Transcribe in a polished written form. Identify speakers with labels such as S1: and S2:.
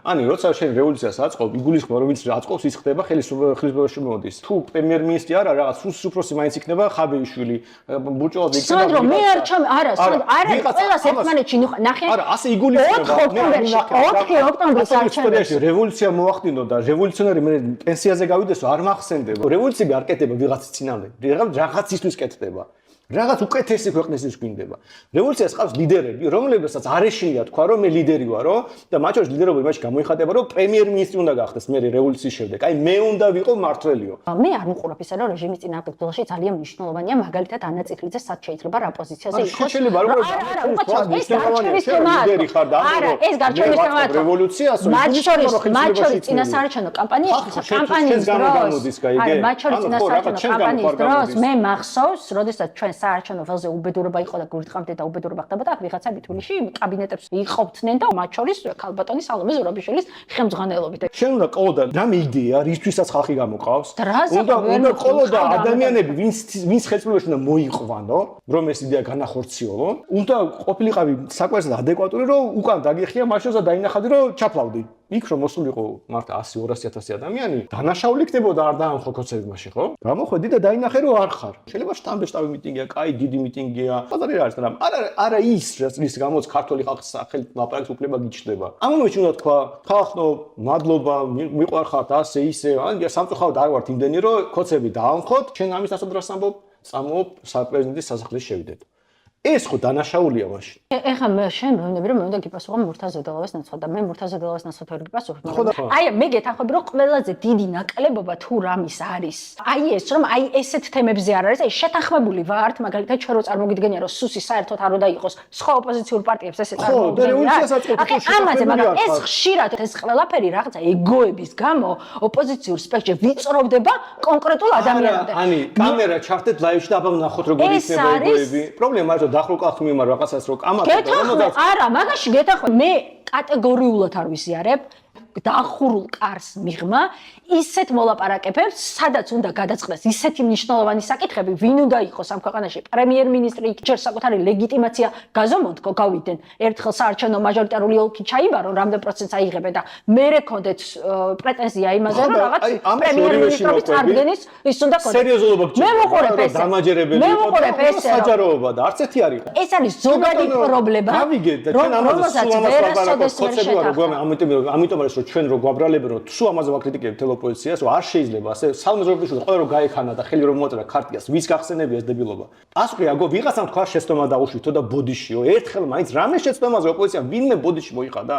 S1: Ani, როცა შენ რევოლუციას აწყობ, იგულისხმება, რომ ვინც აწყობს, ის ხდება ხელისუფლებაში მოდის. თუ პრემიერ-მინისტრი არა, რაღაც სუსის უფროსი მაინც იქნება ხაბეიშვილი, ბურჭულაძე იქნება.
S2: სანდრო, მე არ ჩამ, არა, ყველას ერთმანეთში ნახე.
S1: არა, ასე იგულისხმება.
S2: 4 ოქტომბრის არჩევნებში
S1: რევოლუცია მოახდინო და რევოლუციონარი მე პენსიაზე გავიდესო, არ მახსენდება. რევოლუციები არ კეთდება ვიღაცის წინამდე. რაღაცისთვის კეთდება. რაღაც უკეთესი ქვეყნისთვის გვინდება. რევოლუციას ყავს ლიდერები, რომლებსაც არ ეშინია თქვა, რომ მე ლიდერი ვარო და მათ შორის ლიდერობა იმაში გამოიხატება, რომ პრემიერ-მინისტრი უნდა გახდეს მე რევოლუციის შემდეგ. აი მე უნდა ვიყო მმართველიო.
S2: მე არ მიყურებ ისე რომ რეჟიმის წინააღმდეგობაში ძალიან მნიშვნელოვანია მაგალითად ანაწიქლიძე სად შეიძლება რა პოზიციაზე იყოს.
S1: შეიძლება არ უყურებ.
S2: ეს გარჩევის თემაა. არა, ეს გარჩევის თემაა.
S1: რევოლუციას
S2: მათ შორის წინასაარჩევნო კამპანიაში კამპანიის დროს არა, მათ შორის წინასაარჩევნო კამპანიის დროს მე მახსოვს, როდესაც ჩვენ საარჩევნო ველზე უბედურება იყო და გურთყამდე და უბედურება ხდებოდა, აქ ვიღაცები თბილისში კაბინეტებს იყოფდნენ და მათ შორის ქალბატონი სალომე ზურაბიშვილის ხელმძღვანელობით.
S1: შენ უნდა ყოლოდა რამე იდეა, რისთვისაც ხალხი გამოყავს. უნდა ყოლოდა ადამიანები, ვინც ხელისუფლებაში უნდა მოიყვანო, რომ ეს იდეა განახორციელო. უნდა ყოფილიყავი საკვესად ადეკვატური, რომ უკან დაგიხია მაშინ და დაინახავდი, რომ ჩაფლავდი. იქ რომ მოსულიყო მარტო 100-200.000 ადამიანი, დანაშაული ხდებოდა არ დაამხო კოცები მაშინ, ხო? გამოხედი და დაინახე რომ არ ხარ. შეიძლება შტამბე-შტაბი მიტინგია, კაი, დიდი მიტინგია. ბაზარი არ არის, მაგრამ არა ის, რის გამოც ქართული ხალხის სახელით ლაპარაკს უფლება გიჩნდება. ამ მომენტში უნდა თქვა, ხალხო, მადლობა, მიყვარხართ ასე ისე, ან სამწუხაროდ არ ვართ იმდენი, რომ კოცები დაამხოთ, ჩვენ ამის დასადრას ამბობ, წამოობ საპრეზიდენტის სასახლეში შევიდეთ. ეს ხო დანაშაულია მაშინ.
S2: ეხლა შენ მეუბნები რომ მე უნდა გიპასუხო მურთაზ ზედელავის ნაცვლად და მე მურთაზ ზედელავის ნაცვლად ვერ გიპასუხებ. აი მე გეთანხმები რომ ყველაზე დიდი ნაკლებობა თუ რამის არის. აი ეს რომ აი ესეთ თემებზე არ არის, აი შეთანხმებული ვართ, მაგალითად ჩვენ რო წარმოგიდგენია რომ სუსი საერთოდ არ უნდა იყოს სხვა ოპოზიციურ პარტიებს ესე წარმოგიდგენია. ამაზე მაგრამ ეს ხშირად ეს ყველაფერი რაღაცა ეგოების გამო ოპოზიციურ სპექტრში ვიწროვდება კონკრეტულ ადამიანამდე.
S1: Ani, კამერა ჩართეთ ლაივში და აბა ვნახოთ როგორ იქნება ეგოები. პრობლემა არის დახრო კახმი იმარ რაღაცას რო კამათი
S2: არა მაგაში გეთახმე მე კატეგორიულად არ ვიზიარებ დახურულ კარს მიღმა ისეთ მოლაპარაკებებს სადაც უნდა გადაწყდეს ისეთი მნიშვნელოვანი საკითხები ვინ უნდა იყოს ამ ქვეყანაში პრემიერ-მინისტრი ჯერ საკუთარი ლეგიტიმაცია გაზომონთქო გავიდნენ ერთხელ საარჩევნო მაჟორიტარული ოლქი ჩაიბარო რამდენ პროცენტს აიღებენ და მერე კონდეთ პრეტენზია იმაზე რომ რაღაც პრემიერ-მინისტრის წარდგენის ის უნდა კონდეთ
S1: სერიოზულობა
S2: მე ვუყურებ ეს
S1: დამაჯერებელი
S2: მე ვუყურებ ეს
S1: საჯაროობა და არც ერთი არ იყო
S2: ეს არის ზოგადი პრობლემა
S1: გავიგეთ და ჩვენ ამაზე სულ ამას ვაპარაკობთ ხოცები ვარ რომ ამიტომ არის რომ ჩვენ რო გვაბრალებენ რომ სულ ამაზე ვაკრიტიკებთ თელ ოპოზიციას რომ არ შეიძლება ასე სალომე ზურაბიშვილი ყველა რომ გაექანა და ხელი რომ მოაწერა ქარტიას ვის გახსენებია ეს დებილობა პასუხი აგო ვიღაცამ თქვა შეცდომა დაუშვითო და ბოდიშიო ერთხელ მაინც რამე შეცდომაზე ოპოზიცია ვინმე ბოდიში მოიყადა